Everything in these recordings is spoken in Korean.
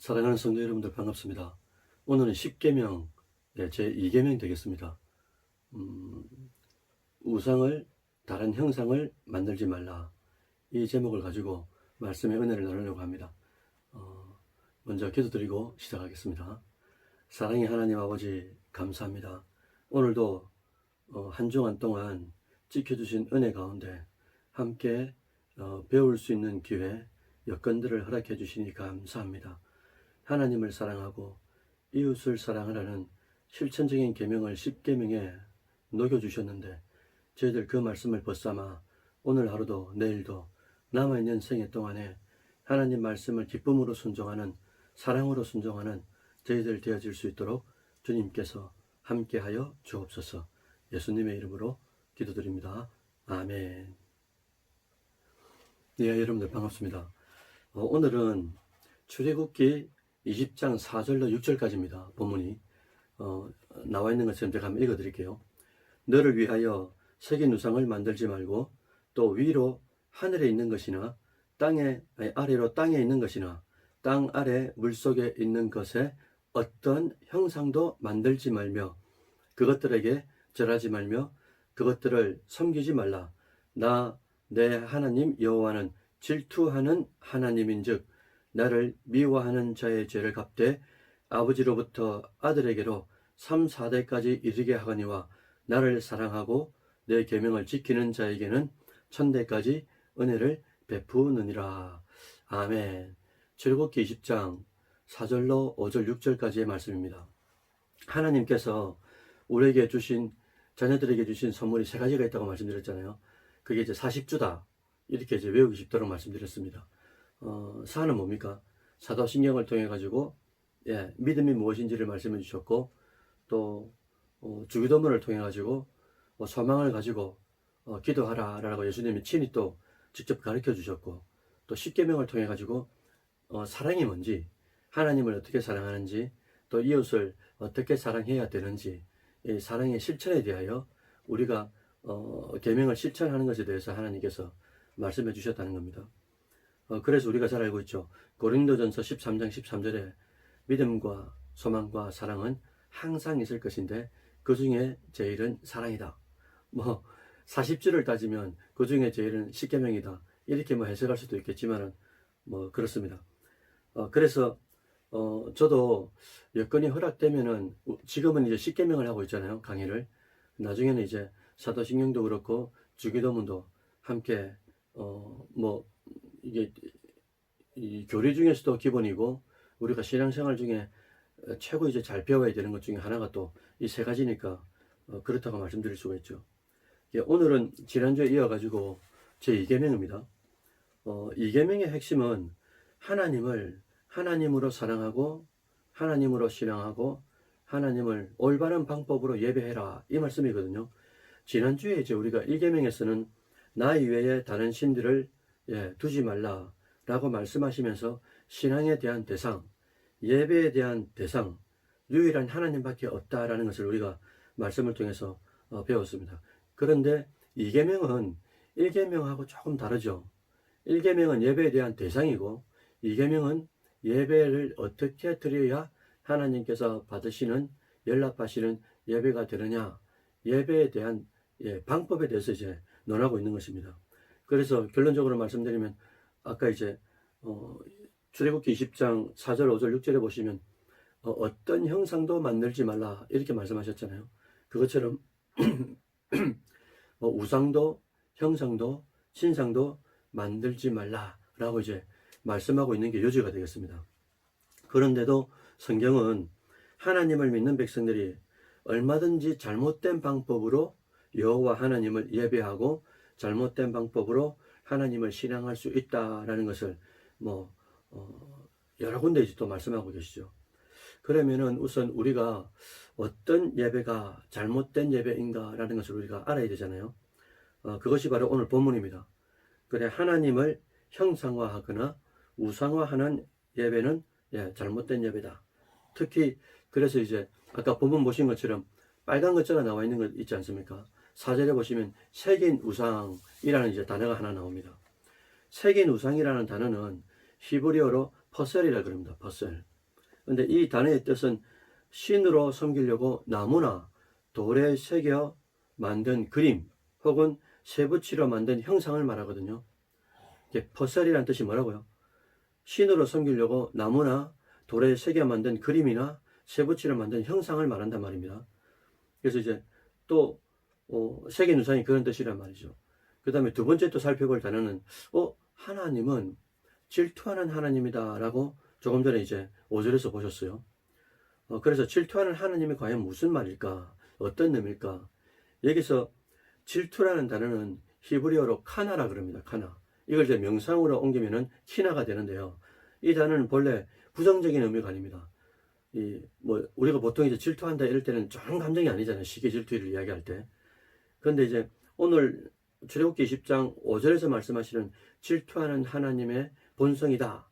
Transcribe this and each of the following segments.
사랑하는 성도 여러분들 반갑습니다. 오늘은 10계명 제 2계명 되겠습니다. 우상을 다른 형상을 만들지 말라, 이 제목을 가지고 말씀의 은혜를 나누려고 합니다. 먼저 기도드리고 시작하겠습니다. 사랑의 하나님 아버지, 감사합니다. 오늘도 한 주간 동안 지켜주신 은혜 가운데 함께 배울 수 있는 기회, 여건들을 허락해 주시니 감사합니다. 하나님을 사랑하고 이웃을 사랑하라는 실천적인 계명을 10계명에 녹여주셨는데, 저희들 그 말씀을 벗삼아 오늘 하루도 내일도 남아있는 생애 동안에 하나님 말씀을 기쁨으로 순종하는, 사랑으로 순종하는 저희들 되어질 수 있도록 주님께서 함께하여 주옵소서. 예수님의 이름으로 기도드립니다. 아멘. 네, 여러분들 반갑습니다. 오늘은 출애굽기 20장 4절로 6절까지입니다. 본문이 나와 있는 것처럼 제가 한번 읽어 드릴게요. 너를 위하여 새긴 우상을 만들지 말고, 또 위로 하늘에 있는 것이나 아래로 땅에 있는 것이나 땅 아래 물속에 있는 것에 어떤 형상도 만들지 말며 그것들에게 절하지 말며 그것들을 섬기지 말라. 나 내 하나님 여호와는 질투하는 하나님인즉 나를 미워하는 자의 죄를 갚되 아버지로부터 아들에게로 3, 4대까지 이르게 하거니와 나를 사랑하고 내 계명을 지키는 자에게는 천대까지 은혜를 베푸느니라. 아멘. 출애굽기 20장 4절로 5절 6절까지의 말씀입니다. 하나님께서 우리에게 주신, 자녀들에게 주신 선물이 세 가지가 있다고 말씀드렸잖아요. 그게 이제 40주다, 이렇게 이제 외우기 쉽도록 말씀드렸습니다. 사는 뭡니까? 사도신경을 통해 가지고 믿음이 무엇인지를 말씀해 주셨고, 또 주기도문을 통해 가지고 소망을 가지고 기도하라라고 예수님이 친히 또 직접 가르쳐 주셨고, 또 십계명을 통해 가지고 사랑이 뭔지, 하나님을 어떻게 사랑하는지, 또 이웃을 어떻게 사랑해야 되는지, 이 사랑의 실천에 대하여 우리가 계명을 실천하는 것에 대해서 하나님께서 말씀해 주셨다는 겁니다. 그래서 우리가 잘 알고 있죠. 고린도전서 13장 13절에 믿음과 소망과 사랑은 항상 있을 것인데 그 중에 제일은 사랑이다. 40주를 따지면 그 중에 제일은 십계명이다, 이렇게 해석할 수도 있겠지만은 그렇습니다. 그래서 저도 여건이 허락되면은, 지금은 이제 십계명을 하고 있잖아요, 강의를. 나중에는 이제 사도신경도 그렇고 주기도문도 함께 이게 이 교리 중에서도 기본이고 우리가 신앙생활 중에 최고 이제 잘 배워야 되는 것 중에 하나가 또 이 세 가지니까 그렇다고 말씀드릴 수가 있죠. 오늘은 지난주에 이어가지고 제 2계명입니다. 2계명의 핵심은 하나님을 하나님으로 사랑하고 하나님으로 신앙하고 하나님을 올바른 방법으로 예배해라, 이 말씀이거든요. 지난주에 이제 우리가 1계명에서는 나 이외에 다른 신들을 두지 말라 라고 말씀하시면서 신앙에 대한 대상, 예배에 대한 대상, 유일한 하나님밖에 없다라는 것을 우리가 말씀을 통해서 배웠습니다. 그런데 2계명은 1계명하고 조금 다르죠. 1계명은 예배에 대한 대상이고 2계명은 예배를 어떻게 드려야 하나님께서 받으시는, 연락하시는 예배가 되느냐, 예배에 대한 방법에 대해서 이제 논하고 있는 것입니다. 그래서 결론적으로 말씀드리면, 아까 이제 출애굽기 20장 4절 5절 6절에 보시면 어떤 형상도 만들지 말라, 이렇게 말씀하셨잖아요. 그것처럼 우상도 형상도 신상도 만들지 말라라고 이제 말씀하고 있는 게 요지가 되겠습니다. 그런데도 성경은 하나님을 믿는 백성들이 얼마든지 잘못된 방법으로 여호와 하나님을 예배하고 잘못된 방법으로 하나님을 신앙할 수 있다라는 것을 여러 군데 이제 또 말씀하고 계시죠. 그러면은 우선 우리가 어떤 예배가 잘못된 예배인가라는 것을 우리가 알아야 되잖아요. 그것이 바로 오늘 본문입니다. 그래, 하나님을 형상화하거나 우상화하는 예배는 잘못된 예배다. 특히 그래서 이제 아까 본문 보신 것처럼 빨간 글자가 나와 있는 것 있지 않습니까? 4절에 보시면 새긴 우상이라는 이제 단어가 하나 나옵니다. 새긴 우상이라는 단어는 히브리어로 퍼셀이라 그럽니다. 퍼셀. 근데 이 단어의 뜻은 신으로 섬기려고 나무나 돌에 새겨 만든 그림 혹은 쇠붙이로 만든 형상을 말하거든요. 이게 퍼셀이라는 뜻이 뭐라고요? 신으로 섬기려고 나무나 돌에 새겨 만든 그림이나 쇠붙이로 만든 형상을 말한단 말입니다. 그래서 이제 또 세계 누상이 그런 뜻이란 말이죠. 그 다음에 두 번째 또 살펴볼 단어는 하나님은 질투하는 하나님이다 라고 조금 전에 이제 5절에서 보셨어요. 그래서 질투하는 하나님이 과연 무슨 말일까? 어떤 의미일까? 여기서 질투라는 단어는 히브리어로 카나라 그럽니다. 카나. 이걸 이제 명상으로 옮기면은 키나가 되는데요. 이 단어는 본래 부정적인 의미가 아닙니다. 우리가 보통 이제 질투한다 이럴 때는 좋은 감정이 아니잖아요. 시기 질투를 이야기할 때. 그런데 이제 오늘 출애굽기 20장 5절에서 말씀하시는 질투하는 하나님의 본성이다.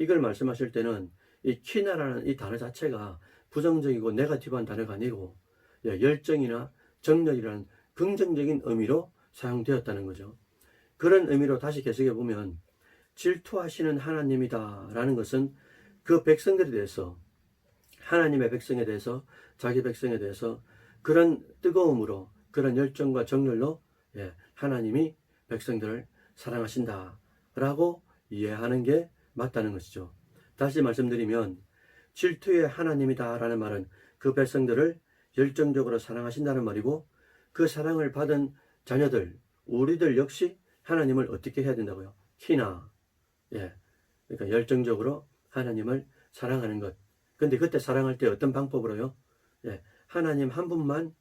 이걸 말씀하실 때는 이 키나라는 이 단어 자체가 부정적이고 네거티브한 단어가 아니고 열정이나 정열이라는 긍정적인 의미로 사용되었다는 거죠. 그런 의미로 다시 해석해 보면 질투하시는 하나님이다 라는 것은 그 백성들에 대해서, 하나님의 백성에 대해서, 자기 백성에 대해서 그런 뜨거움으로, 그런 열정과 정열로 하나님이 백성들을 사랑하신다 라고 이해하는 게 맞다는 것이죠. 다시 말씀드리면 질투의 하나님이다 라는 말은 그 백성들을 열정적으로 사랑하신다는 말이고, 그 사랑을 받은 자녀들, 우리들 역시 하나님을 어떻게 해야 된다고요? 키나, 그러니까 열정적으로 하나님을 사랑하는 것. 근데 그때 사랑할 때 어떤 방법으로요? 하나님 한 분만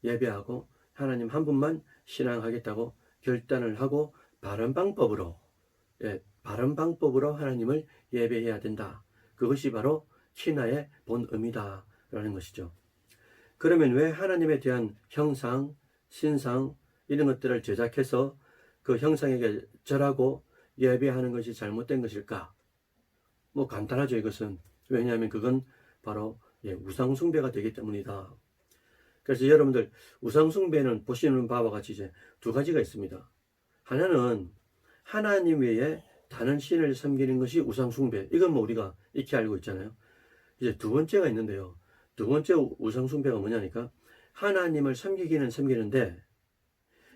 예배하고 하나님 한 분만 신앙하겠다고 결단을 하고 바른 방법으로 하나님을 예배해야 된다. 그것이 바로 키나의 본 의미다라는 것이죠. 그러면 왜 하나님에 대한 형상, 신상 이런 것들을 제작해서 그 형상에게 절하고 예배하는 것이 잘못된 것일까? 뭐 간단하죠. 이것은. 왜냐하면 그건 바로 우상숭배가 되기 때문이다. 그래서 여러분들 우상숭배는 보시는 바와 같이 이제 두 가지가 있습니다. 하나는 하나님 외에 다른 신을 섬기는 것이 우상숭배. 이건 뭐 우리가 익히 알고 있잖아요. 이제 두 번째가 있는데요. 두 번째 우상숭배가 뭐냐니까 하나님을 섬기기는 섬기는데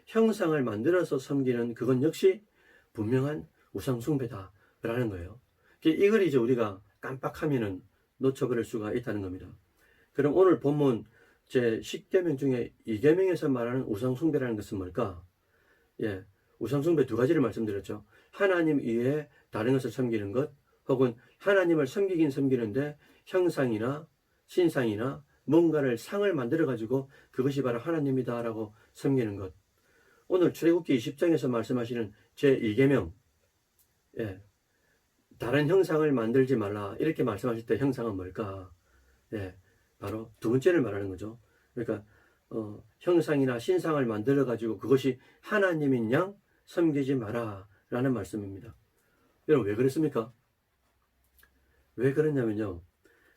형상을 만들어서 섬기는 그건 역시 분명한 우상숭배다라는 거예요. 이걸 이제 우리가 깜빡하면은 놓쳐버릴 수가 있다는 겁니다. 그럼 오늘 본문 제 10계명 중에 2계명에서 말하는 우상숭배라는 것은 뭘까? 우상숭배 두 가지를 말씀드렸죠. 하나님 이외에 다른 것을 섬기는 것, 혹은 하나님을 섬기긴 섬기는데 형상이나 신상이나 뭔가를 상을 만들어 가지고 그것이 바로 하나님이다라고 섬기는 것. 오늘 출애굽기 20장에서 말씀하시는 제 2계명, 다른 형상을 만들지 말라 이렇게 말씀하실 때 형상은 뭘까? 바로 두 번째를 말하는 거죠. 그러니까 형상이나 신상을 만들어 가지고 그것이 하나님인 양 섬기지 마라 라는 말씀입니다. 여러분 왜 그랬습니까? 왜 그러냐면요,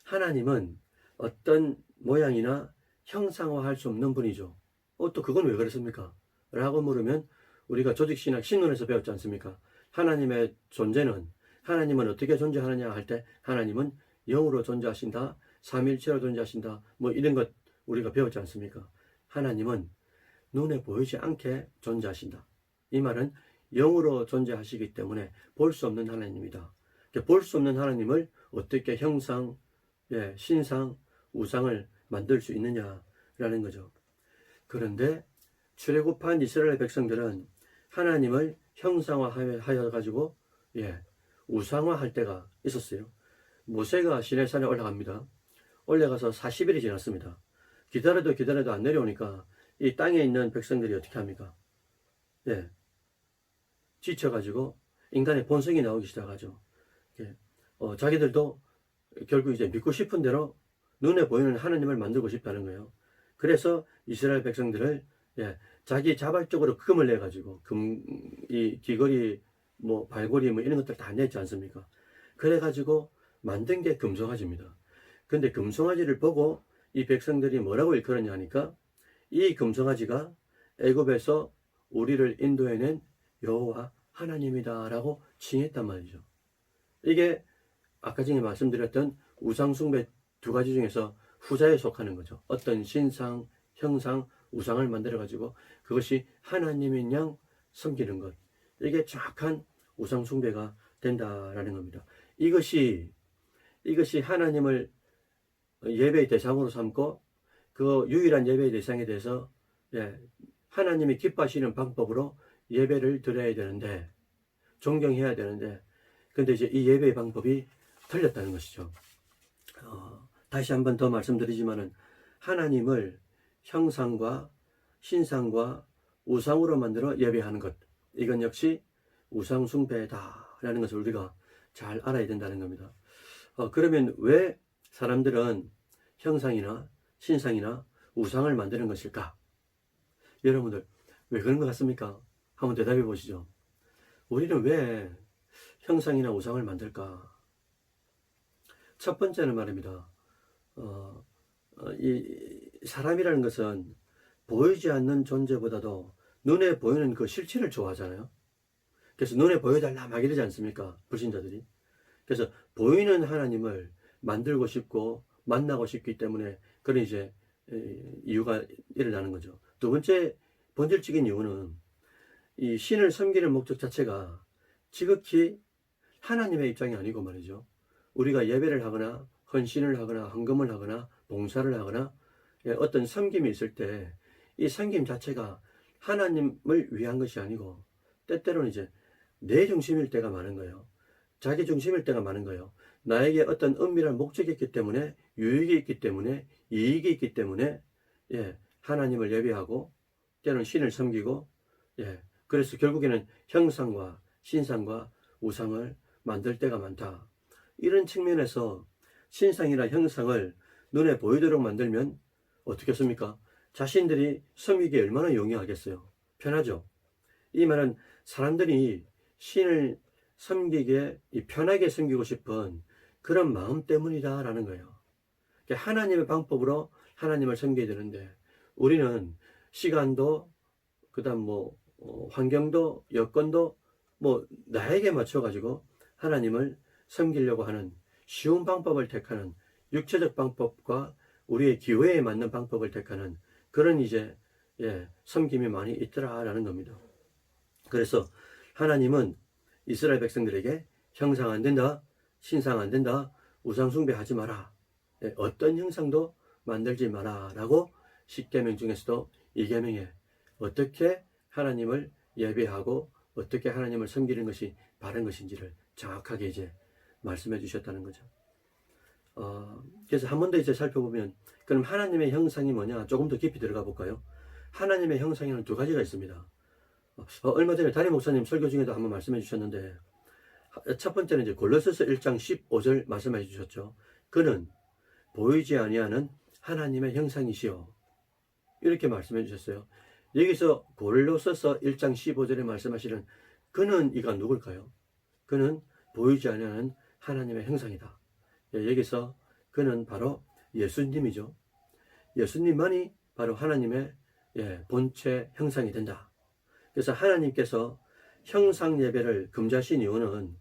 하나님은 어떤 모양이나 형상화할 수 없는 분이죠. 또 그건 왜 그랬습니까? 라고 물으면 우리가 조직신학 신론에서 배웠지 않습니까? 하나님의 존재는, 하나님은 어떻게 존재하느냐 할 때 하나님은 영으로 존재하신다, 삼일체로 존재하신다, 뭐 이런 것 우리가 배웠지 않습니까? 하나님은 눈에 보이지 않게 존재하신다. 이 말은 영으로 존재하시기 때문에 볼 수 없는 하나님이다. 볼 수 없는 하나님을 어떻게 형상, 신상, 우상을 만들 수 있느냐라는 거죠. 그런데 출애굽한 이스라엘 백성들은 하나님을 형상화하여 가지고 우상화할 때가 있었어요. 모세가 시내산에 올라갑니다. 올라가서 40일이 지났습니다. 기다려도 안 내려오니까 이 땅에 있는 백성들이 어떻게 합니까? 지쳐가지고 인간의 본성이 나오기 시작하죠. 자기들도 결국 이제 믿고 싶은 대로 눈에 보이는 하나님을 만들고 싶다는 거예요. 그래서 이스라엘 백성들을 자기 자발적으로 금을 내가지고 이 귀걸이, 뭐 발걸이, 뭐 이런 것들 다 냈지 않습니까? 그래가지고 만든 게 금송아지입니다. 근데 금송아지를 보고 이 백성들이 뭐라고 일컬었냐 하니까 이 금송아지가 애굽에서 우리를 인도해낸 여호와 하나님이다 라고 칭했단 말이죠. 이게 아까 전에 말씀드렸던 우상숭배 두 가지 중에서 후자에 속하는 거죠. 어떤 신상, 형상, 우상을 만들어 가지고 그것이 하나님인 양 섬기는 것, 이게 정확한 우상숭배가 된다라는 겁니다. 이것이 하나님을 예배의 대상으로 삼고 그 유일한 예배의 대상에 대해서 하나님이 기뻐하시는 방법으로 예배를 드려야 되는데, 존경해야 되는데, 근데 이제 이 예배의 방법이 틀렸다는 것이죠. 다시 한번 더 말씀드리지만은 하나님을 형상과 신상과 우상으로 만들어 예배하는 것, 이건 역시 우상숭배다라는 것을 우리가 잘 알아야 된다는 겁니다. 그러면 왜 사람들은 형상이나 신상이나 우상을 만드는 것일까? 여러분들 왜 그런 것 같습니까? 한번 대답해 보시죠. 우리는 왜 형상이나 우상을 만들까? 첫 번째는 말입니다. 이 사람이라는 것은 보이지 않는 존재보다도 눈에 보이는 그 실체를 좋아하잖아요. 그래서 눈에 보여달라 막 이러지 않습니까? 불신자들이. 그래서 보이는 하나님을 만들고 싶고 만나고 싶기 때문에 그런 이제 이유가 일어나는 거죠. 두 번째 본질적인 이유는 이 신을 섬기는 목적 자체가 지극히 하나님의 입장이 아니고 말이죠. 우리가 예배를 하거나 헌신을 하거나 헌금을 하거나 봉사를 하거나 어떤 섬김이 있을 때 이 섬김 자체가 하나님을 위한 것이 아니고 때때로는 이제 내 중심일 때가 많은 거예요. 자기 중심일 때가 많은 거예요. 나에게 어떤 은밀한 목적이 있기 때문에, 유익이 있기 때문에, 이익이 있기 때문에 하나님을 예배하고 때로는 신을 섬기고, 그래서 결국에는 형상과 신상과 우상을 만들 때가 많다. 이런 측면에서 신상이나 형상을 눈에 보이도록 만들면 어떻겠습니까? 자신들이 섬기기에 얼마나 용이하겠어요. 편하죠. 이 말은 사람들이 신을 섬기기에 편하게 섬기고 싶은 그런 마음 때문이다라는 거예요. 하나님의 방법으로 하나님을 섬겨야 되는데 우리는 시간도 그다음 환경도 여건도 나에게 맞춰가지고 하나님을 섬기려고 하는 쉬운 방법을 택하는 육체적 방법과 우리의 기회에 맞는 방법을 택하는 그런 이제 섬김이 많이 있더라라는 겁니다. 그래서 하나님은 이스라엘 백성들에게 형상 안 된다, 신상 안 된다, 우상 숭배하지 마라, 어떤 형상도 만들지 마라 라고 10계명 중에서도 2계명에 어떻게 하나님을 예배하고 어떻게 하나님을 섬기는 것이 바른 것인지를 정확하게 이제 말씀해 주셨다는 거죠. 그래서 한 번 더 이제 살펴보면 그럼 하나님의 형상이 뭐냐 조금 더 깊이 들어가 볼까요? 하나님의 형상에는 두 가지가 있습니다. 얼마 전에 담임 목사님 설교 중에도 한번 말씀해 주셨는데 첫 번째는 이제 골로새서 1장 15절 말씀해 주셨죠. 그는 보이지 아니하는 하나님의 형상이시요, 이렇게 말씀해 주셨어요. 여기서 골로새서 1장 15절에 말씀하시는 그는 이가 누굴까요? 그는 보이지 아니하는 하나님의 형상이다. 여기서 그는 바로 예수님이죠. 예수님만이 바로 하나님의 본체 형상이 된다. 그래서 하나님께서 형상 예배를 금지하신 이유는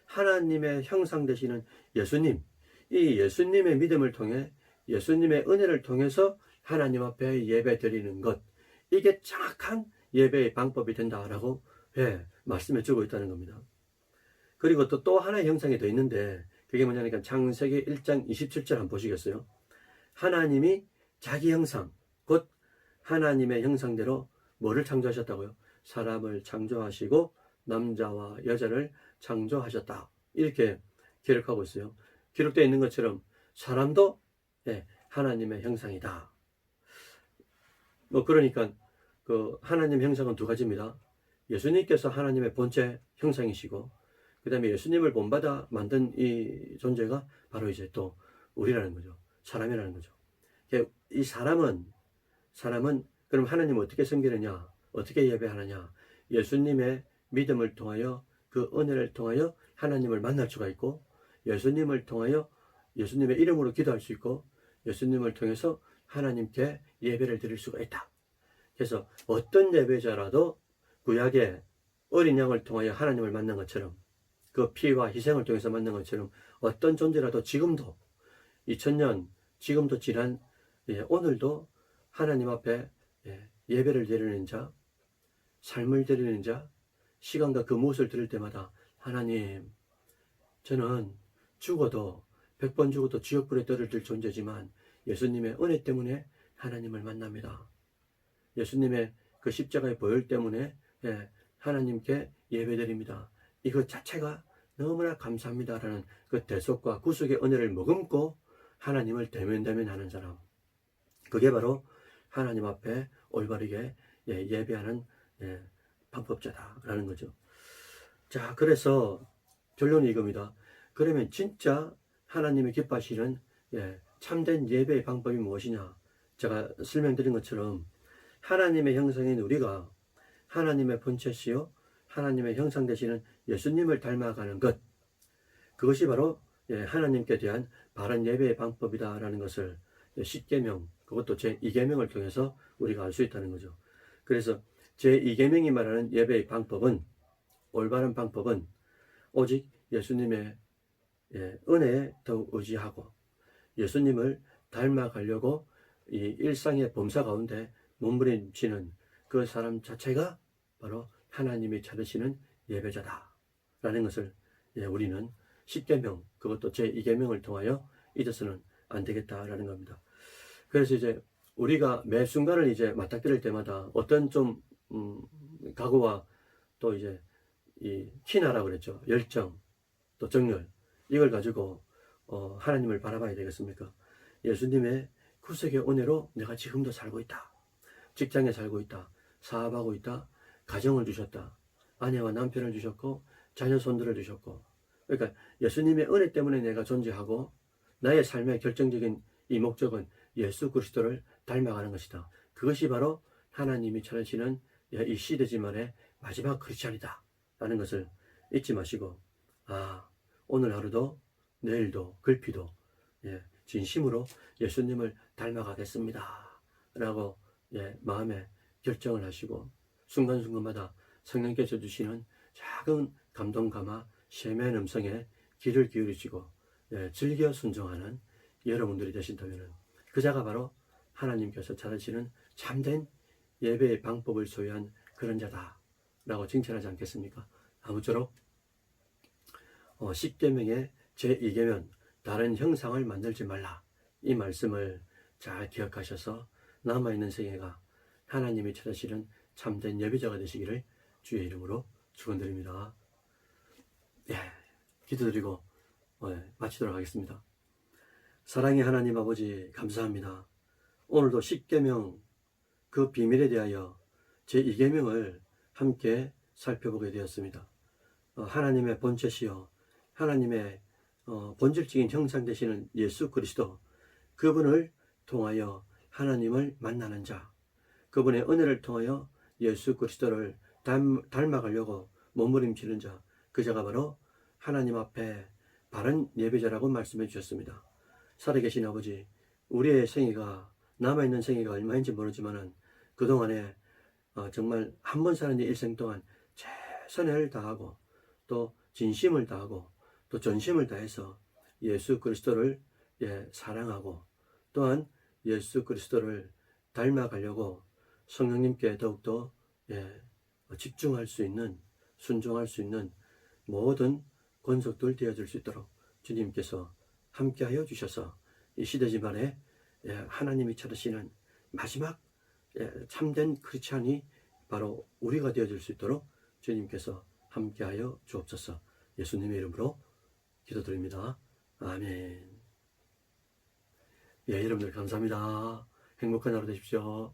하나님의 형상 되시는 예수님, 이 예수님의 믿음을 통해 예수님의 은혜를 통해서 하나님 앞에 예배 드리는 것, 이게 정확한 예배의 방법이 된다라고 말씀해 주고 있다는 겁니다. 그리고 또 하나의 형상이 더 있는데 그게 뭐냐니까 창세기 1장 27절 한번 보시겠어요? 하나님이 자기 형상, 곧 하나님의 형상대로 뭐를 창조하셨다고요? 사람을 창조하시고 남자와 여자를 창조하셨다. 이렇게 기록하고 있어요. 기록되어 있는 것처럼 사람도 하나님의 형상이다. 그러니까 그 하나님의 형상은 두 가지입니다. 예수님께서 하나님의 본체 형상이시고 그 다음에 예수님을 본받아 만든 이 존재가 바로 이제 또 우리라는 거죠. 사람이라는 거죠. 이 사람은 그럼 하나님을 어떻게 섬기느냐, 어떻게 예배하느냐, 예수님의 믿음을 통하여 그 은혜를 통하여 하나님을 만날 수가 있고 예수님을 통하여 예수님의 이름으로 기도할 수 있고 예수님을 통해서 하나님께 예배를 드릴 수가 있다. 그래서 어떤 예배자라도 구약의 어린 양을 통하여 하나님을 만난 것처럼 그 피와 희생을 통해서 만난 것처럼 어떤 존재라도 지금도 2000년 지금도 지난 오늘도 하나님 앞에 예배를 드리는 자, 삶을 드리는 자, 시간과 그 무엇을 드릴 때마다 하나님, 저는 죽어도 100번 죽어도 지옥불에 떨어질 존재지만 예수님의 은혜 때문에 하나님을 만납니다. 예수님의 그 십자가의 보혈 때문에 하나님께 예배드립니다. 이것 자체가 너무나 감사합니다라는 그 대속과 구속의 은혜를 머금고 하나님을 대면하는 사람, 그게 바로 하나님 앞에 올바르게 예배하는 방법자다라는 거죠. 자, 그래서 결론이 이겁니다. 그러면 진짜 하나님이 기뻐하시는 참된 예배의 방법이 무엇이냐? 제가 설명드린 것처럼 하나님의 형상인 우리가 하나님의 본체시요 하나님의 형상 되시는 예수님을 닮아가는 것, 그것이 바로 하나님께 대한 바른 예배의 방법이다라는 것을 10계명, 그것도 제2계명을 통해서 우리가 알 수 있다는 거죠. 그래서 제2계명이 말하는 예배의 방법은, 올바른 방법은 오직 예수님의 은혜에 더욱 의지하고 예수님을 닮아가려고 이 일상의 범사 가운데 몸부림치는 그 사람 자체가 바로 하나님이 찾으시는 예배자다라는 것을 우리는 10계명, 그것도 제2계명을 통하여 잊어서는 안 되겠다라는 겁니다. 그래서 이제 우리가 매 순간을 이제 맞닥뜨릴 때마다 어떤 좀 각오와 또 이제 이 키나라고 그랬죠. 열정, 또 정열, 이걸 가지고 하나님을 바라봐야 되겠습니까? 예수님의 구속의 은혜로 내가 지금도 살고 있다. 직장에 살고 있다. 사업하고 있다. 가정을 주셨다. 아내와 남편을 주셨고 자녀 손들을 주셨고, 그러니까 예수님의 은혜 때문에 내가 존재하고 나의 삶의 결정적인 이 목적은 예수 그리스도를 닮아가는 것이다. 그것이 바로 하나님이 찾으시는 이 시대지만의 마지막 크리스찬이다 라는 것을 잊지 마시고, 오늘 하루도 내일도 글피도 진심으로 예수님을 닮아가겠습니다 라고 마음에 결정을 하시고 순간순간마다 성령께서 주시는 작은 감동감화 셈의 음성에 귀를 기울이시고 즐겨 순종하는 여러분들이 되신다면 그자가 바로 하나님께서 찾으시는 참된 예배의 방법을 소유한 그런 자다 라고 칭찬하지 않겠습니까? 아무쪼록 10계명의 제2계명 다른 형상을 만들지 말라, 이 말씀을 잘 기억하셔서 남아있는 생애가 하나님이 찾으시는 참된 예배자가 되시기를 주의 이름으로 축원드립니다. 기도드리고 마치도록 하겠습니다. 사랑의 하나님 아버지, 감사합니다. 오늘도 10계명 그 비밀에 대하여 제2계명을 함께 살펴보게 되었습니다. 하나님의 본체시요 하나님의 본질적인 형상 되시는 예수 그리스도, 그분을 통하여 하나님을 만나는 자, 그분의 은혜를 통하여 예수 그리스도를 닮아가려고 몸부림치는 자, 그 자가 바로 하나님 앞에 바른 예배자라고 말씀해 주셨습니다. 살아계신 아버지, 우리의 생애가, 남아있는 생애가 얼마인지 모르지만 그동안에 정말 한 번 사는 일생 동안 최선을 다하고 또 진심을 다하고 또 전심을 다해서 예수 그리스도를 사랑하고 또한 예수 그리스도를 닮아가려고 성령님께 더욱더 집중할 수 있는, 순종할 수 있는 모든 권속들 되어줄 수 있도록 주님께서 함께하여 주셔서 이 시대지만에 하나님이 찾으시는 마지막 참된 크리스찬이 바로 우리가 되어줄 수 있도록 주님께서 함께하여 주옵소서. 예수님의 이름으로 기도드립니다. 아멘. 여러분들 감사합니다. 행복한 하루 되십시오.